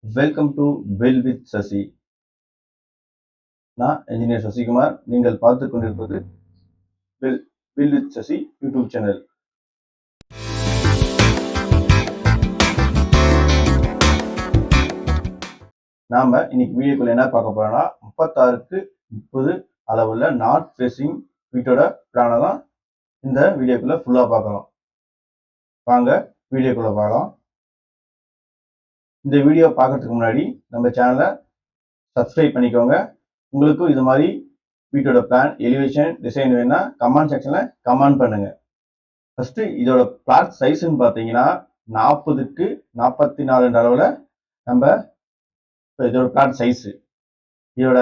Welcome to build with Sasi. நான் engineer Sasikumar. நீங்கள் பார்த்து கொண்டிருப்பது build build with Sasi YouTube channel. நாம இன்னைக்கு வீடியோக்குள்ள என்ன பார்க்க போறோம்னா 36க்கு 30 அளவுள்ள நார்த் ஃபேசிங் வீட்டோட பிளானை தான் இந்த வீடியோக்குள்ள ஃபுல்லா பார்க்கலாம். வாங்க வீடியோக்குள்ள பார்க்கலாம். இந்த வீடியோ பார்க்கறதுக்கு முன்னாடி நம்ம சேனலை சப்ஸ்கிரைப் பண்ணிக்கோங்க. உங்களுக்கும் இது மாதிரி வீட்டோட பிளான், எலிவேஷன், டிசைன் வேணா கமெண்ட் செக்ஷன்ல கமெண்ட் பண்ணுங்க. ஃபர்ஸ்ட் இதோட பிளாட் சைஸ்ன்னு பார்த்தீங்கன்னா 40க்கு 44 அளவில் நம்ம இதோட பிளாட் சைஸ். இதோட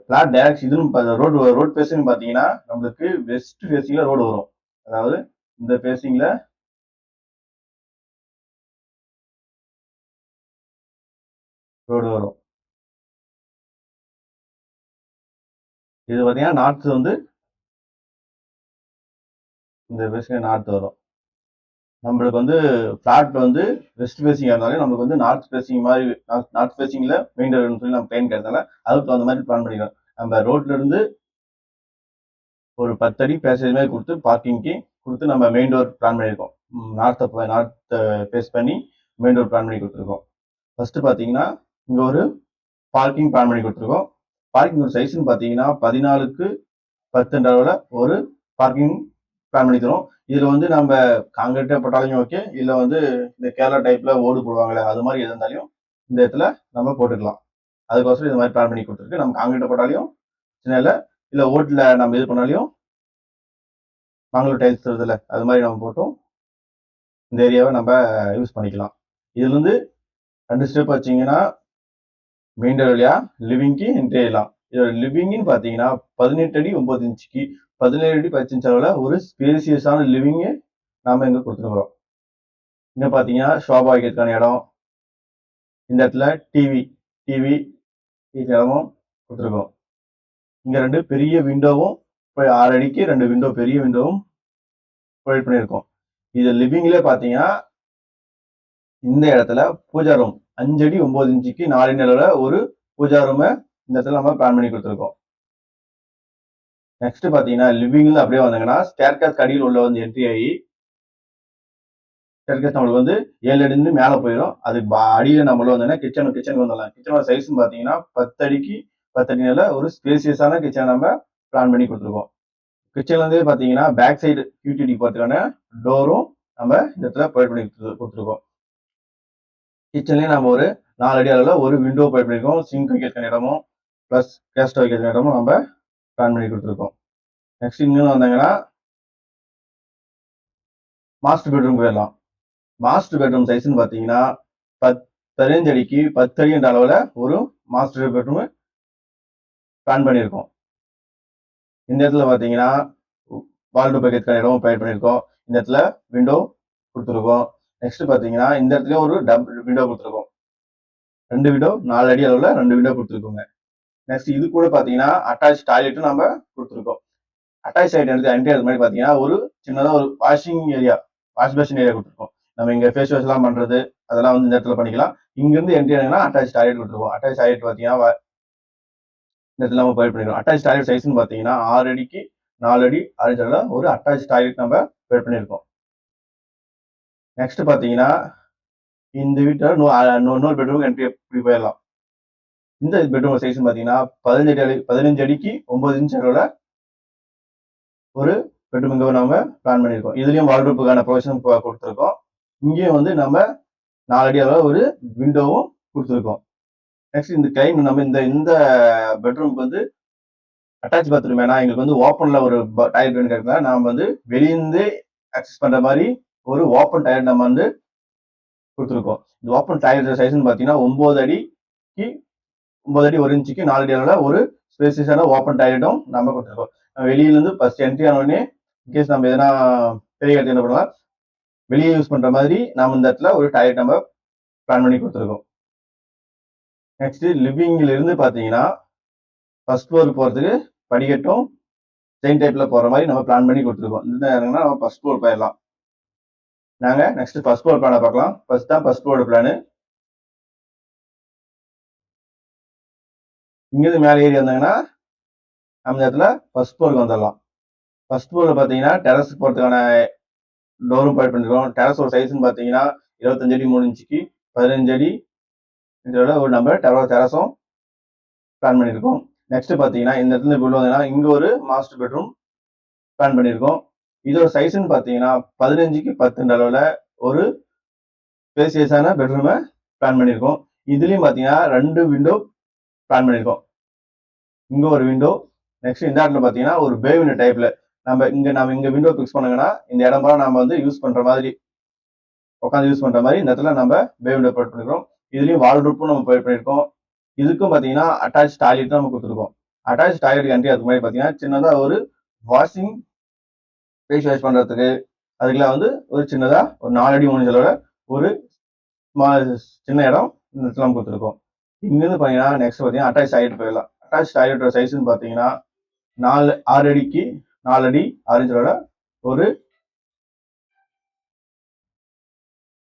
பிளாட் டைரக்ஷன் இதுன்னு ரோட் ஃபேஸிங் பார்த்தீங்கன்னா நம்மளுக்கு வெஸ்ட் ஃபேஸிங்ல ரோடு வரும். அதாவது இந்த ஃபேஸிங்ல ரோடு வரும். இது பார்த்தீங்கன்னா நார்த் வந்து இந்த ஃபேஸிங்ல நார்த் வரும். நம்மளுக்கு வந்து பிளாட் வந்து வெஸ்ட் ஃபேசிங் இருந்தாலும் நம்மளுக்கு வந்து நார்த் ஃபேசிங் மாதிரி நார்த் ஃபேசிங்ல மெயின் ரோடுன்னு சொல்லி நம்ம பிளான் கிடைச்சதால அதுக்கு அந்த மாதிரி பிளான் பண்ணிக்கலாம். நம்ம ரோட்ல இருந்து ஒரு 10 அடி பேசேஜ் மாதிரி கொடுத்து பார்க்கிங்க்கு கொடுத்து நம்ம மெயின் டோர் பிளான் பண்ணியிருக்கோம். நார்த் ஃபேஸ் பண்ணி மெயின் டோர் பிளான் பண்ணி கொடுத்துருக்கோம். ஃபர்ஸ்ட் பார்த்தீங்கன்னா இங்க ஒரு பார்க்கிங் பிளான் பண்ணி கொடுத்துருக்கோம். பார்க்கிங் ஒரு சைஸ்ன்னு பார்த்தீங்கன்னா 14க்கு 10 அளவில் ஒரு பார்க்கிங் பிளான் பண்ணி தரோம். இதுல வந்து நம்ம காங்கிரீட்டா போட்டாலும் ஓகே, இல்ல வந்து இந்த கேரளா டைப்ல ஓடு போடுவாங்களே அது மாதிரி எது இருந்தாலும் இந்த இடத்துல நம்ம போட்டுக்கலாம். அதுக்கோசரம் இது மாதிரி பிளான் பண்ணி கொடுத்துருக்கு. நம்ம காங்கிரீட்டா போட்டாலையும் சின்ன இல்ல ஓட்டுல நம்ம இது பண்ணாலையும் மங்களூர் டைல்ஸ் வருதுல அது மாதிரி நம்ம போட்டும் இந்த ஏரியாவை நம்ம யூஸ் பண்ணிக்கலாம். இதுல இருந்து 2 ஸ்டெப் வச்சிங்கன்னா மெயின் டோர் வழியா லிவிங்க்கு என்ட்ரி ஆயிடலாம். இதோட லிவிங்னு பார்த்தீங்கன்னா 18 அடி 9 இன்ச்சுக்கு 17 அடி 10 இன்ச் அளவில் ஒரு ஸ்பேசியஸான லிவிங்கு நாம இங்க கொடுத்துருக்கோம். இங்க பார்த்தீங்கன்னா ஷோபா வைக்கிறதுக்கான இடம், இந்த இடத்துல டிவி இடமும் கொடுத்துருக்கோம். இங்க 2 பெரிய விண்டோவும் 6 அடிக்கு 2 விண்டோ பெரிய விண்டோவும் ப்ரொவைட் பண்ணியிருக்கோம். இது லிவிங்ல பார்த்தீங்கன்னா இந்த இடத்துல பூஜா ரூம் 5 அடி 9 இன்ச்சுக்கு 4 அடி அளவில் ஒரு பூஜா ரூமை இந்த இடத்துல நம்ம பிளான் பண்ணி கொடுத்துருக்கோம். நெக்ஸ்ட் பாத்தீங்கன்னா லிவிங்ல அப்படியே வந்தாங்கன்னா ஸ்டேர்கேஸ் அடியில் உள்ள வந்து என்ட்ரி ஆகி ஸ்டேர்கேஸ் நம்மளுக்கு வந்து 7 அடி மேல போயிடும். அதுக்கு அடியில நம்மள வந்தோம்னா கிச்சனுக்கு வந்துடலாம். கிச்சனோட சைஸ் பாத்தீங்கன்னா 10 அடிக்கு 10 அடியில ஒரு ஸ்பேசியஸான கிச்சனை நம்ம பிளான் பண்ணி கொடுத்துருக்கோம். கிச்சன்ல இருந்தே பாத்தீங்கன்னா பேக் சைடு யூடிடி போறதுக்கான டோரும் நம்ம இந்த இடத்துல ப்ரொவைட் பண்ணி கொடுத்துருக்கோம். கிச்சன்லயே நம்ம ஒரு 4 அடி அளவுல ஒரு விண்டோ ப்ரொவைட் பண்ணிருக்கோம். சிங்க் வைக்கிறதுக்கான இடமும் பிளஸ் கேஸ் ஸ்டவ் வைக்கிறதுக்கான இடமும் நம்ம பிளான் பண்ணி கொடுத்துருக்கோம். நெக்ஸ்ட் இன்னும் வந்தாங்கன்னா மாஸ்டர் பெட்ரூம் போயிடலாம். மாஸ்டர் பெட்ரூம் சைஸ்ன்னு பார்த்தீங்கன்னா 15 அடிக்கு 10 அடி என்ற அளவில் ஒரு மாஸ்டர் பெட்ரூம் பிளான் பண்ணியிருக்கோம். இந்த இடத்துல பார்த்தீங்கன்னா வால்டூப் வைக்கிறதுக்கான இடம் ப்ரொவைட் பண்ணியிருக்கோம். இந்த இடத்துல விண்டோ கொடுத்துருக்கோம். நெக்ஸ்ட் பார்த்தீங்கன்னா இந்த இடத்துல ஒரு டபுள் விண்டோ கொடுத்துருக்கோம். 2 விண்டோ 4 அடி அளவில் 2 விண்டோ கொடுத்துருக்கோங்க. நெக்ஸ்ட் இது கூட பார்த்தீங்கன்னா அட்டாச் டாய்லெட்டும் நம்ம கொடுத்துருக்கோம். அட்டாச் டாய்லெட் என்ட்ரி அது மாதிரி பார்த்தீங்கன்னா ஒரு சின்னதாக ஒரு வாஷ் பேஷன் ஏரியா கொடுத்துருக்கோம். நம்ம இங்க ஃபேஸ் வாஷ் எல்லாம் பண்றது அதெல்லாம் வந்து இந்த இடத்துல பண்ணிக்கலாம். இங்க இருந்து என்ட்ரி ஆனீங்கன்னா அட்டாச் டாய்லெட் கொடுத்துருக்கோம். அட்டாச் டாய்லெட் பார்த்தீங்கன்னா இந்த இடத்துல நம்ம ப்ரொவைட் பண்ணிருக்கோம். அட்டாச் டாய்லெட் சைஸ்ன்னு பார்த்தீங்கன்னா 6 அடிக்கு 4 அடி 6 அடில ஒரு அட்டாச் டாய்லெட் நம்ம ப்ரொவைட் பண்ணிருக்கோம். நெக்ஸ்ட் பார்த்தீங்கன்னா இந்த வீட்டை இன்னொரு பெட்ரூம் என்ட்ரி இப்படி போயிடலாம். இந்த பெட்ரூம் சைஸ் பார்த்தீங்கன்னா 15 அடிக்கு 9 இன்ச் அளவுல ஒரு பெட்ரூம் இங்க நம்ம பிளான் பண்ணியிருக்கோம். இதுலயும் வால்ட்ரோப்புக்கான ப்ரொவிஷன் கொடுத்துருக்கோம். இங்கேயும் வந்து நம்ம 4 அடி அளவு ஒரு விண்டோவும் கொடுத்துருக்கோம். நெக்ஸ்ட் இந்த டைம் நம்ம இந்த பெட்ரூம்க்கு வந்து அட்டாச் பாத்ரூம் வேணா, எங்களுக்கு வந்து ஓப்பன்ல ஒரு டாய்லெட் வேணும் கேட்கலாம். நாம வந்து வெளியிருந்து அக்சஸ் பண்ற மாதிரி ஒரு ஓப்பன் டாய்லெட் நம்ம வந்து கொடுத்துருக்கோம். இந்த ஓப்பன் டாய்லெட் சைஸ்ன்னு பார்த்தீங்கன்னா 9 அடிக்கு 9 அடி 1 இன்ச்சுக்கு 4 அடி அளவுல ஒரு ஸ்பேசியஸான ஓப்பன் டாய்லெட்டும் நம்ம கொடுத்துருக்கோம். வெளியில இருந்து ஃபர்ஸ்ட் என்ட்ரி ஆன உடனே இன்கேஸ் நம்ம எதனா பெரிய இடத்துல என்ன பண்ணலாம், வெளியே யூஸ் பண்ற மாதிரி நாம இந்த இடத்துல ஒரு டாய்லெட் நம்ம பிளான் பண்ணி கொடுத்துருக்கோம். நெக்ஸ்ட் லிவிங்ல இருந்து பாத்தீங்கன்னா ஃபர்ஸ்ட் ஃப்ளோர் போறதுக்கு படிக்கட்டும் செயின் டைப்ல போற மாதிரி நம்ம பிளான் பண்ணி கொடுத்துருக்கோம். இந்த நேரம்னா நம்ம ஃபர்ஸ்ட் ஃப்ளோர் போயிடலாம். நாங்க நெக்ஸ்ட் ஃபர்ஸ்ட் ஃப்ளோர் பிளானை பார்க்கலாம். ஃபர்ஸ்ட் ஃப்ளோர் பிளான் இங்கிருந்து மேலே ஏறி வந்தாங்கன்னா நம்ம இடத்துல ஃபர்ஸ்ட் ஃப்ளோருக்கு வந்துடலாம். ஃபர்ஸ்ட் ஃப்ளோர்ல பார்த்தீங்கன்னா டெரஸ் போகிறதுக்கான டோரும் ப்ரொவைட் பண்ணிருக்கோம். டெரஸோட சைஸ்ன்னு பார்த்தீங்கன்னா 25 அடி 3 இன்ச்சுக்கு 15 அடி இதோட ஒரு நம்ம டெரஸும் பிளான் பண்ணியிருக்கோம். நெக்ஸ்ட் பார்த்தீங்கன்னா இந்த இடத்துல உள்ள வந்தீங்கன்னா இங்க ஒரு மாஸ்டர் பெட்ரூம் பிளான் பண்ணியிருக்கோம். இதோட சைஸ்ன்னு பார்த்தீங்கன்னா 15க்கு 10 அளவில் ஒரு ஸ்பேசியஸான பெட்ரூமை பிளான் பண்ணியிருக்கோம். இதுலயும் பார்த்தீங்கன்னா 2 விண்டோ பிளான் பண்ணியிருக்கோம். இங்க ஒரு விண்டோ, நெக்ஸ்ட் இந்த இடத்துல பார்த்தீங்கன்னா ஒரு பே விண்டோ டைப்ல நம்ம இங்க விண்டோ பிக்ஸ் பண்ணாங்கன்னா இந்த இடம் போல நம்ம வந்து யூஸ் பண்ற மாதிரி உட்காந்து யூஸ் பண்ற மாதிரி இந்த இடத்துல நம்ம பே விண்டோ ப்ரொவைட் பண்ணிருக்கோம். இதுலயும் வால்ரூப்பும் நம்ம ப்ரொவைட் பண்ணிருக்கோம். இதுக்கும் பாத்தீங்கன்னா அட்டாச் டாய்லெட் நம்ம கொடுத்துருக்கோம். அட்டாச் டாய்லெட் என்ட்ரி அதுக்கு மாதிரி பாத்தீங்கன்னா சின்னதா ஒரு வாஷிங் ஃபேஸ் வாஷ் பண்றதுக்கு அதுக்குலாம் வந்து ஒரு சின்னதா ஒரு 4 அடி 3 இன்ச்சோட ஒரு சின்ன இடம் இந்த இடத்துல நம்ம கொடுத்துருக்கோம். இங்கிருந்து பாத்தீங்கன்னா நெக்ஸ்ட் பாத்தீங்கன்னா அட்டாச் டாய்லெட் போயிடலாம். அட்டாச் டாய்லெட்டோட சைஸ்ன்னு பாத்தீங்கன்னா 6 அடிக்கு 4 அடி 6 இன்ச்சோட ஒரு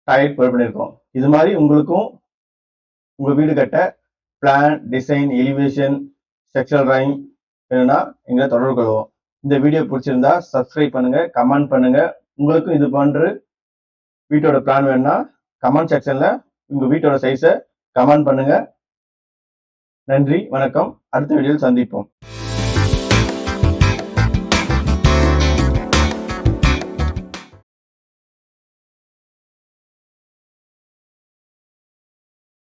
டாய்லெட் ப்ரொவைட் பண்ணியிருக்கோம். இது மாதிரி உங்களுக்கும் உங்க வீடு கட்ட plan, design, elevation, structural drawing வேணும்னா எங்களை தொடர்பு கொள்வோம். இந்த வீடியோ பிடிச்சிருந்தா சப்ஸ்கிரைப் பண்ணுங்க, கமெண்ட் பண்ணுங்க. உங்களுக்கும் இது போன்ற வீட்டோட பிளான் வேணும்னா கமெண்ட் செக்ஷன்ல உங்க வீட்டோட சைஸை கமெண்ட் பண்ணுங்க. நன்றி, வணக்கம். அடுத்த வீடியோவில் சந்திப்போம்.